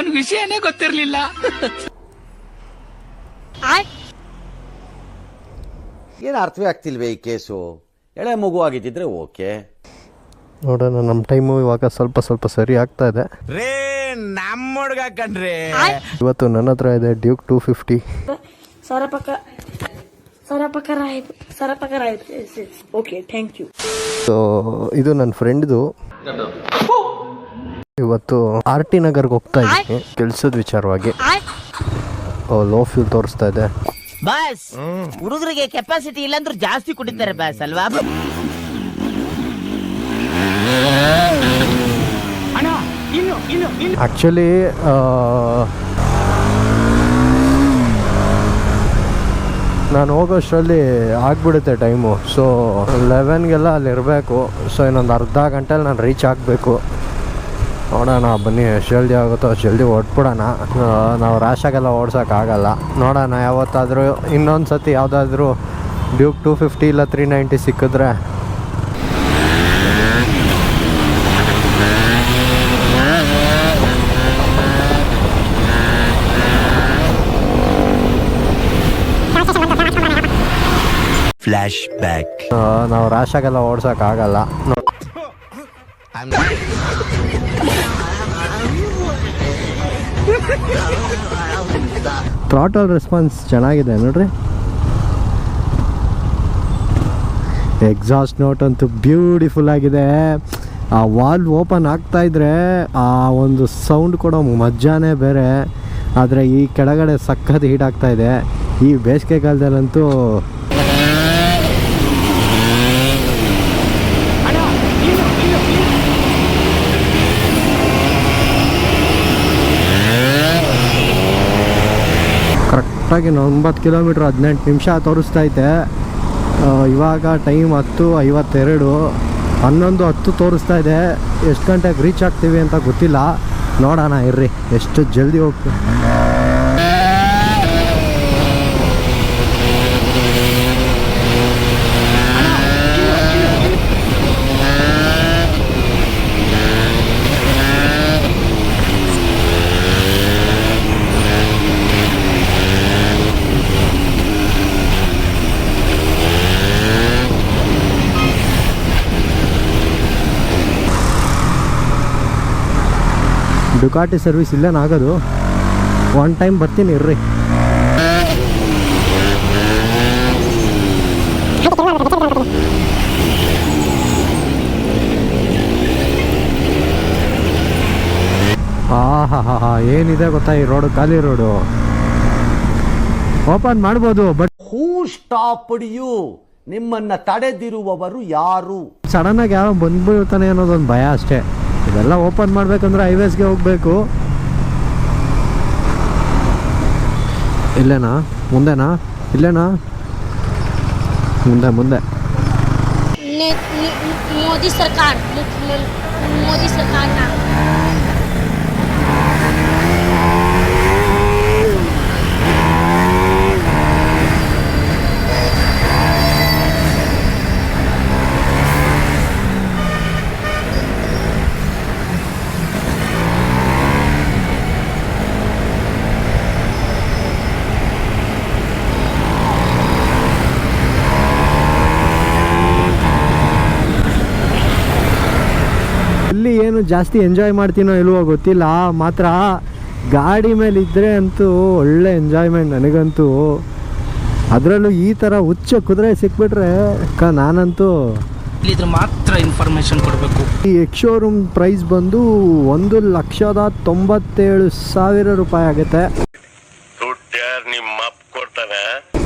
ಅವನ್ ವಿಷಯನೇ ಗೊತ್ತಿರ್ಲಿಲ್ಲ. ಏನು ಅರ್ಥವೇ ಆಗ್ತಿಲ್ವೇ ಈ ಕೇಸು? ಎಳೆ ಮಗು ಆಗಿದ್ದಿದ್ರೆ ಓಕೆ, ನೋಡೋಣ. ನಮ್ಮ ಟೈಮು ಇವಾಗ ಸ್ವಲ್ಪ ಸರಿ ಆಗ್ತಾ ಇದೆ. ರೇ ನಮ್ಮ ಹುಡುಗ ಕಣ್ರಿ. ಇವತ್ತು ನನ್ನ ಹತ್ರ ಇದೆ Duke 250. Okay, thank you. So ಇದು ನನ್ನ ಫ್ರೆಂಡ್ದು. ಇವತ್ತು RT ನಗರ್ಗೆ ಹೋಗ್ತಾ ಇದ್ದೀನಿ ಕೆಲಸದ ವಿಚಾರವಾಗಿ. ಲೋ ಫ್ಯೂಲ್ ತೋರಿಸ್ತಾ ಇದೆ. ಬಾಸ್, ಹುಡುಗರಿಗೆ ಕೆಪಾಸಿಟಿ ಇಲ್ಲಾಂದ್ರೂ ಜಾಸ್ತಿ ಕುಡಿತಾರೆ ಬಾಸ್ ಅಲ್ವಾ? ಆ್ಯಕ್ಚುಲಿ ನಾನು ಹೋಗೋಷ್ಟರಲ್ಲಿ ಆಗಿಬಿಡುತ್ತೆ ಟೈಮು. ಸೊ 11ಗೆಲ್ಲ ಅಲ್ಲಿ ಇರಬೇಕು. ಸೊ ಇನ್ನೊಂದು ಅರ್ಧ ಗಂಟೆಲಿ ನಾನು ರೀಚ್ ಆಗಬೇಕು. ನೋಡೋಣ, ಬನ್ನಿ ಎಷ್ಟು ಜಲ್ದಿ ಆಗುತ್ತೋ ಅಷ್ಟು ಜಲ್ದಿ ಹೊಟ್ಬಿಡೋಣ. ನಾವು ರ್ಯಾಶಾಗೆಲ್ಲ ಓಡ್ಸೋಕ್ಕಾಗಲ್ಲ. ನೋಡೋಣ, ಯಾವತ್ತಾದರೂ ಇನ್ನೊಂದು ಸತಿ ಯಾವುದಾದ್ರೂ ಡ್ಯೂಕ್ 250 ಇಲ್ಲ 390 ಸಿಕ್ಕಿದ್ರೆ ಫ್ಲಾಶ್ ಬ್ಯಾಕ್. ನಾವು ರ್ಯಾಶಾಗೆಲ್ಲ ಓಡ್ಸೋಕ್ಕಾಗಲ್ಲ. ಥ್ರಾಟಲ್ ರೆಸ್ಪಾನ್ಸ್ ಚೆನ್ನಾಗಿದೆ ನೋಡ್ರಿ. ಎಕ್ಸಾಸ್ಟ್ ನೋಟ್ ಅಂತೂ ಬ್ಯೂಟಿಫುಲ್ ಆಗಿದೆ. ಆ ವಾಲ್ವ್ ಓಪನ್ ಆಗ್ತಾ ಇದ್ರೆ ಆ ಒಂದು ಸೌಂಡ್ ಕೊಡೋ ಮಜಾನೇ ಬೇರೆ. ಆದರೆ ಈ ಕೆಳಗಡೆ ಸಖತ್ ಹೀಟ್ ಆಗ್ತಾ ಇದೆ ಈ ಬೇಸಿಗೆ ಕಾಲದಲ್ಲಂತೂ. ಕರೆಕ್ಟಾಗಿ 90 ಕಿಲೋಮೀಟ್ರ್ 18 ನಿಮಿಷ ತೋರಿಸ್ತೈತೆ. ಇವಾಗ ಟೈಮ್ 10:52, 11:10 ತೋರಿಸ್ತಾ ಇದೆ. ಎಷ್ಟು ಗಂಟೆಗೆ ರೀಚ್ ಆಗ್ತೀವಿ ಅಂತ ಗೊತ್ತಿಲ್ಲ. ನೋಡೋಣ ಇರ್ರಿ ಎಷ್ಟು ಜಲ್ದಿ ಹೋಗ್ತೀವಿ. ಡುಕಾಟಿ ಸರ್ವಿಸ್ ಇಲ್ಲೇನಾಗೋದು. ಒನ್ ಟೈಮ್ ಬರ್ತೀನಿ ಇರ್ರಿ. ಹಾ ಏನಿದೆ ಗೊತ್ತಾ ಈ ರೋಡು? ಖಾಲಿ ರೋಡು. ಓಪನ್ ಮಾಡ್ಬೋದು, ಬಟ್ ಹೂ ಸ್ಟಾಪ್ಡ್ ಯು? ನಿಮ್ಮನ್ನ ತಡೆದಿರುವವರು ಯಾರು? ಸಡನ್ ಆಗಿ ಯಾರೋ ಬಂದ್ಬಿಡ್ತಾನೆ ಅನ್ನೋದೊಂದು ಭಯ ಅಷ್ಟೇ. ಇದೆಲ್ಲ ಓಪನ್ ಮಾಡ್ಬೇಕಂದ್ರೆ ಹೈವೇಸ್ಗೆ ಹೋಗ್ಬೇಕು. ಇಲ್ಲೇನಾ? ಮುಂದೆನಾ? ಇಲ್ಲೇನಾ? ಮುಂದೆ ಮೋದಿ ಸರ್ಕಾರ ಇಲ್ಲಿ ಏನು ಜಾಸ್ತಿ ಎಂಜಾಯ್ ಮಾಡ್ತೀನೋ ಇಲ್ವೋ ಗೊತ್ತಿಲ್ಲ. ಮಾತ್ರ ಗಾಡಿ ಮೇಲೆ ಇದ್ದರೆ ಅಂತೂ ಒಳ್ಳೆ ಎಂಜಾಯ್ಮೆಂಟ್ ನನಗಂತೂ. ಅದರಲ್ಲೂ ಈ ಥರ ಹುಚ್ಚ ಕುದುರೆ ಸಿಕ್ಬಿಟ್ರೆ ನಾನಂತೂ ಇದ್ರ ಮಾತ್ರ ಇನ್ಫಾರ್ಮೇಶನ್ ಕೊಡಬೇಕು. ಈ ಎಕ್ಸ್ ಶೋರೂಮ್ ಪ್ರೈಸ್ ಬಂದು 1,97,000 ರೂಪಾಯಿ ಆಗುತ್ತೆ.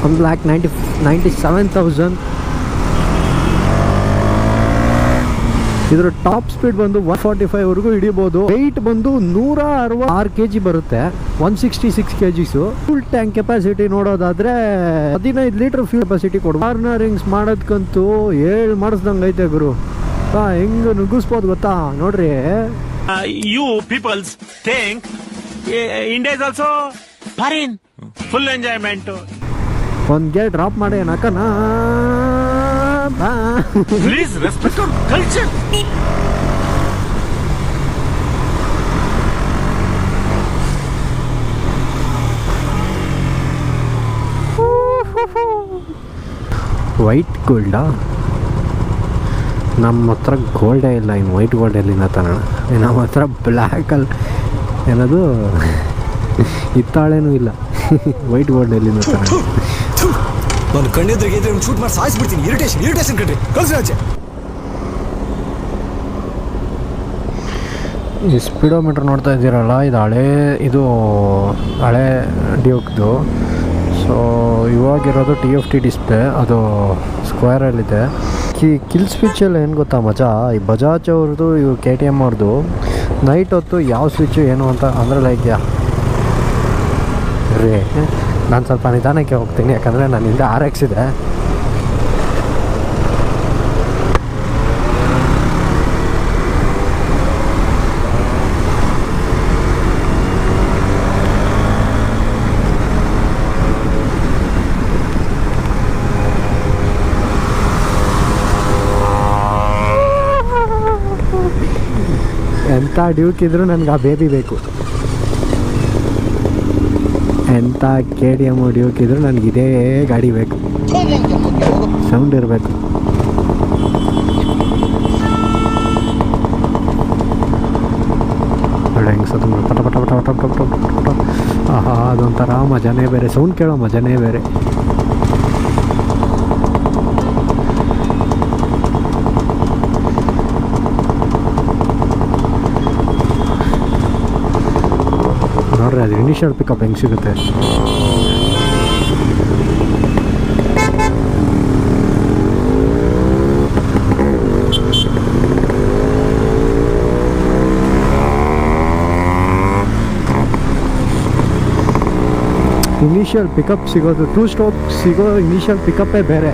1,97,000. ಇದರ ಟಾಪ್ ಸ್ಪೀಡ್ ಬಂದು 145 ಹಿಡಿಬೋದು. ವೆಯ್ಟ್ ಬಂದು 166 kg ಬರುತ್ತೆ. 166 kgs. ಫುಲ್ ಟ್ಯಾಂಕ್ ಕೆಪಾಸಿಟಿ ನೋಡೋದಾದ್ರೆ 15 ಲೀಟರ್ ಫ್ಯೂಲ್ ಕೆಪಾಸಿಟಿ ಕೊಡು. ಕಾರ್ನರಿಂಗ್ಸ್ ಮಾಡೋದಕ್ಕಂತೂ ಮಾಡಿಸ್ದಂಗೆ ಐತೆ ಗುರು. ಹೆಂಗ್ ನುಗ್ಗಿಸ್ಬೋದು ಗೊತ್ತಾ? ನೋಡ್ರಿ, you peoples think India is also foreign. Full enjoyment. ಒಂದ್ ಗೇರ್ ಡ್ರಾಪ್ ಮಾಡಿ ಏನಕ್ಕನ. Please respect our culture. White ಗೋಲ್ಡಾ? ನಮ್ಮ ಹತ್ರ ಗೋಲ್ಡೇ ಇಲ್ಲ, ಇನ್ನು ವೈಟ್ ಗೋಲ್ಡ್ ಎಲ್ಲಿಂದ ತರೋಣ? ನಮ್ಮ ಹತ್ರ ಬ್ಲ್ಯಾಕಲ್ಲಿ ಏನದು ಹಿತ್ತಾಳೆನೂ ಇಲ್ಲ. ವೈಟ್ ಗೋಲ್ಡ್ ಎಲ್ಲಿಂದ ತರೋಣ? ನಾನು ಕಣ್ಣೆದ್ರಿಗೆ ಇದ್ರೆ ಶೂಟ್ ಮಾಡಿ ಸಾಯಿಸ್ಬಿಡ್ತೀನಿ. ಇರಿಟೇಷನ್ ಕಣ್ರಿ, ಕಳ್ಸಿ ಆಚೆ. ಈ ಸ್ಪೀಡೋಮೀಟ್ರ್ ನೋಡ್ತಾ ಇದ್ದೀರಲ್ಲ, ಇದು ಹಳೆ ಡ್ಯೂಕ್ದು. ಸೊ ಇವಾಗಿರೋದು TFT ಡಿಸ್ಪ್ಲೇ, ಅದು ಸ್ಕ್ವೇರಲ್ಲಿದೆ. ಕಿಲ್ ಸ್ವಿಚ್ಚಲ್ಲಿ ಏನು ಗೊತ್ತಾ ಮಜಾ, ಈ ಬಜಾಜ್ ಅವ್ರದ್ದು, ಇವು KTM ಅವ್ರದ್ದು ನೈಟ್ ಹೊತ್ತು ಯಾವ ಸ್ವಿಚ್ಚು ಏನು ಅಂತ ಅಂದರೆ ಲೈಕ್ ರೀ, ನಾನು ಸ್ವಲ್ಪ ನಿಧಾನಕ್ಕೆ ಹೋಗ್ತೀನಿ, ಯಾಕಂದರೆ ನನ್ನ ಹಿಂದೆ RX ಇದೆ. ಎಂಥ ಡ್ಯೂಕ್ ಇದ್ರೂ ನನಗೆ ಆ ಬೇಬಿ ಬೇಕು. ಎಂಥ KTM ಡ್ಯೂಕ್ ಇದ್ರೂ ನನಗೆ ಇದೇ ಗಾಡಿ ಬೇಕು. ಸೌಂಡ್ ಇರಬೇಕು. ಒಳ್ಳೆ ಹೆಂಗ್ಸದು ಪಟ ಪಟ ಪಟ ಪಟ ಪಟ ಪಟ ಪಟ. ಆಹಾ, ಅದೊಂಥರ ಮಜಾನೇ ಬೇರೆ, ಸೌಂಡ್ ಕೇಳೋ ಮಜಾನೇ ಬೇರೆ. ನೋಡ್ರಿ, ಅದು ಇನಿಷಿಯಲ್ ಪಿಕಪ್ ಹೆಂಗೆ ಸಿಗುತ್ತೆ. ಇನಿಷಿಯಲ್ ಪಿಕಪ್ ಸಿಗೋದು, 2 ಸ್ಟ್ರೋಕ್ ಸಿಗೋ ಇನಿಷಿಯಲ್ ಪಿಕಪ್ಪೇ ಬೇರೆ.